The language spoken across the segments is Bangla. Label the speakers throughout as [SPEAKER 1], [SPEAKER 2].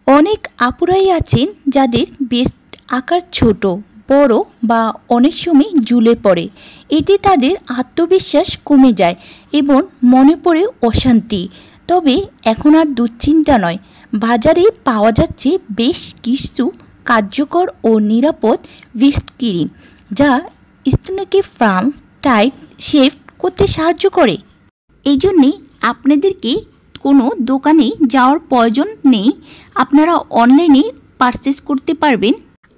[SPEAKER 1] অনেক আপুরাই আছেন যাদের ব্রেস্ট আকার ছোট, বড় বা অনেক সময় ঝুলে পড়ে। এতে তাদের আত্মবিশ্বাস কমে যায় এবং মনে পড়ে অশান্তি। তবে এখন আর দুশ্চিন্তা নয়, বাজারে পাওয়া যাচ্ছে বেশ কিছু কার্যকর ও নিরাপদ ব্রেস্ট ক্রিম, যা স্তনকে ফার্ম, টাইট, শেপ করতে সাহায্য করে। এই জন্যেই আপনাদেরকে কোনো দোকানে যাওয়ার প্রয়োজন নেই, আপনারা অনলাইনে পারচেস করতে পারবেন।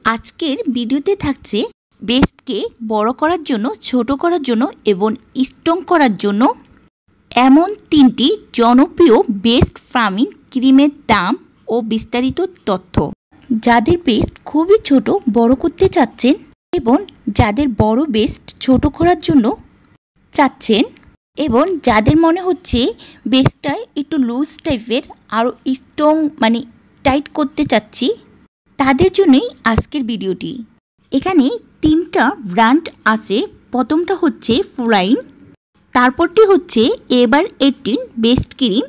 [SPEAKER 1] আজকের ভিডিওতে থাকছে ব্রেস্টকে বড় করার জন্য, ছোট করার জন্য এবং স্ট্রং করার জন্য এমন 3টি জনপ্রিয় ব্রেস্ট ফার্মিং ক্রিমের দাম ও বিস্তারিত তথ্য। যাদের ব্রেস্ট খুবই ছোট বড় করতে চাচ্ছেন এবং যাদের বড় ব্রেস্ট ছোট করার জন্য চাচ্ছেন এবং যাদের মনে হচ্ছে ব্রেস্টটা একটু লুজ টাইপের, আরও স্ট্রং টাইট করতে চাচ্ছি, তাদের জন্যই আজকের ভিডিওটি। এখানে 3টা ব্র্যান্ড আছে। প্রথমটা হচ্ছে ফুলাইন, তারপরটি হচ্ছে এভার 18 ব্রেস্ট ক্রিম,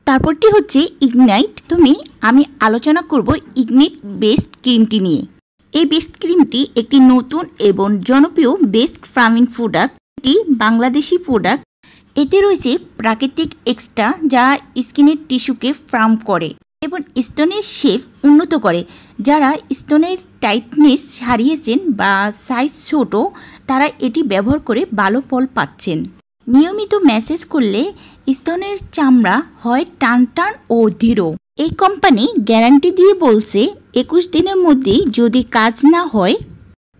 [SPEAKER 1] তারপরটি হচ্ছে ইগনাইট। আমি আলোচনা করব ইগনিট ব্রেস্ট ক্রিমটি নিয়ে। এই ব্রেস্ট ক্রিমটি একটি নতুন এবং জনপ্রিয় ব্রেস্ট ফার্মিং প্রোডাক্ট। এটি বাংলাদেশি প্রোডাক্ট। এতে রয়েছে প্রাকৃতিক এক্সট্রা, যা স্কিনের টিস্যুকে ফার্ম করে এবং স্তনের শেপ উন্নত করে। যারা স্তনের টাইটনেস হারিয়েছেন বা সাইজ ছোট, তারা এটি ব্যবহার করে ভালো ফল পাচ্ছেন। নিয়মিত ম্যাসেজ করলে স্তনের চামড়া হয় টান টান ও দৃঢ়। এই কোম্পানি গ্যারান্টি দিয়ে বলছে 21 দিনের মধ্যেই যদি কাজ না হয়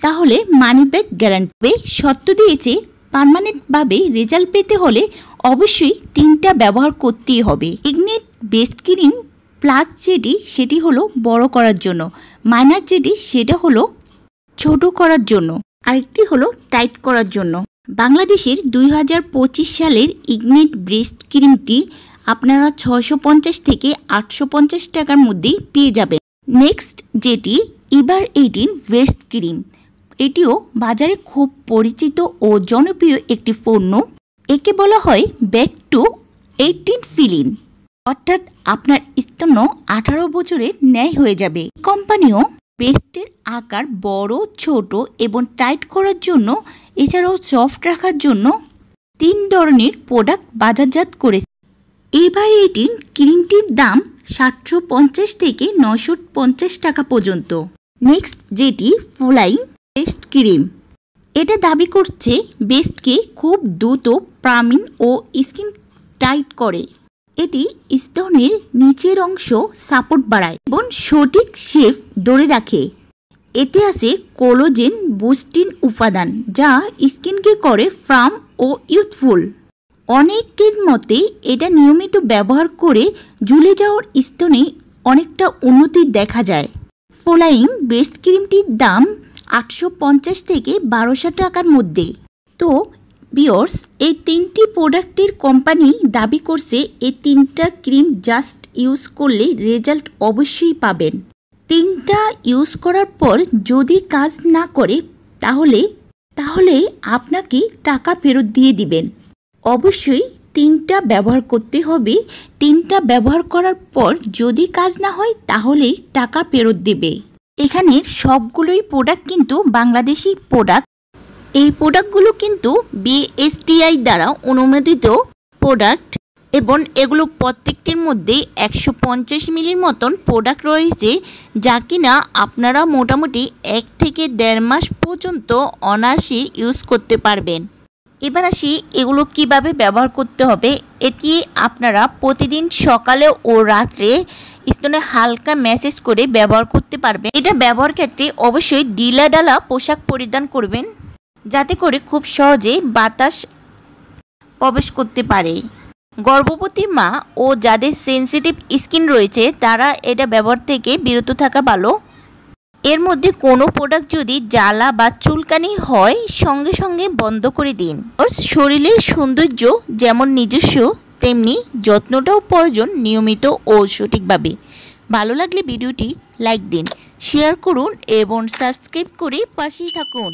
[SPEAKER 1] তাহলে মানি ব্যাক গ্যারান্টি সত্য দিয়েছে। পার্মানেন্টভাবে রেজাল্ট পেতে হলে অবশ্যই 3টা ব্যবহার করতেই হবে। ইগনিট ব্রেস্ট ক্রিম প্লাস যেটি, সেটি হলো বড় করার জন্য, মাইনাস যেটি, সেটা হলো ছোট করার জন্য, আরেকটি হলো টাইট করার জন্য। বাংলাদেশের 2025 সালের ইগনিট ব্রেস্ট ক্রিমটি আপনারা 650 থেকে 850 টাকার মধ্যেই পেয়ে যাবেন। নেক্সট যেটি এভার 18 ব্রেস্ট ক্রিম, এটিও বাজারে খুব পরিচিত ও জনপ্রিয় একটি পণ্য। একে বলা হয় ব্যাক টু 18 ফিলিং, অর্থাৎ আপনার স্তন 18 বছরের ন্যায় হয়ে যাবে। কোম্পানিও ব্রেস্টের আকার বড়, ছোট এবং টাইট করার জন্য, এছাড়াও সফট রাখার জন্য 3 ধরনের প্রোডাক্ট বাজারজাত করেছে। এভার 18 ক্রিমটির দাম 750 থেকে 950 টাকা পর্যন্ত। নেক্সট যেটি ফুলাইন ব্রেস্ট ক্রিম, এটা দাবি করছে ব্রেস্টকে খুব দ্রুত প্রামিন ও স্কিন টাইট করে। এটি স্তনের নিচের অংশ সাপোর্ট বাড়ায় এবং সঠিক শেপ ধরে রাখে। এতে আছে কোলাজেন বুস্টিং উপাদান, যা স্কিনকে করে ফার্ম ও ইউথফুল। অনেকের মতে এটা নিয়মিত ব্যবহার করে ঝুলে যাওয়ার স্তনে অনেকটা উন্নতি দেখা যায়। ফুলাইন ব্রেস্ট ক্রিমটির দাম 850 থেকে 1200 টাকার মধ্যে। তো ভিউয়ার্স, এই 3টি প্রোডাক্টের কোম্পানি দাবি করছে এই 3টা ক্রিম জাস্ট ইউজ করলে রেজাল্ট অবশ্যই পাবেন। 3টা ইউজ করার পর যদি কাজ না করে তাহলে আপনাকে টাকা ফেরত দিয়ে দিবেন। অবশ্যই 3টা ব্যবহার করতে হবে। 3টা ব্যবহার করার পর যদি কাজ না হয় তাহলেই টাকা ফেরত দেবে। এখানের সবগুলোই প্রোডাক্ট কিন্তু বাংলাদেশি প্রোডাক্ট। এই প্রোডাক্টগুলো কিন্তু বিএসটিআই দ্বারা অনুমোদিত প্রোডাক্ট এবং এগুলো প্রত্যেকটির মধ্যে 150 মিলির মতন প্রোডাক্ট রয়েছে, যা কিনা আপনারা মোটামুটি 1 থেকে 1.5 মাস পর্যন্ত অনায়াসে ইউজ করতে পারবেন। এবার আসি এগুলো কিভাবে ব্যবহার করতে হবে। এটি আপনারা প্রতিদিন সকালে ও রাত্রে স্তনে হালকা ম্যাসেজ করে ব্যবহার করতে পারবেন। এটা ব্যবহার ক্ষেত্রে অবশ্যই ঢিলাঢালা পোশাক পরিধান করবেন, যাতে করে খুব সহজে বাতাস প্রবেশ করতে পারে। গর্ভবতী মা ও যাদের সেনসিটিভ স্কিন রয়েছে তারা এটা ব্যবহার থেকে বিরত থাকা ভালো। এর মধ্যে কোনো প্রোডাক্ট যদি জ্বালা বা চুলকানি হয় সঙ্গে সঙ্গে বন্ধ করে দিন। শরীরের সৌন্দর্য যেমন নিজস্ব, তেমনি যত্নটাও প্রয়োজন নিয়মিত ও সঠিকভাবে। ভালো লাগলে ভিডিওটি লাইক দিন, শেয়ার করুন এবং সাবস্ক্রাইব করে পাশেই থাকুন।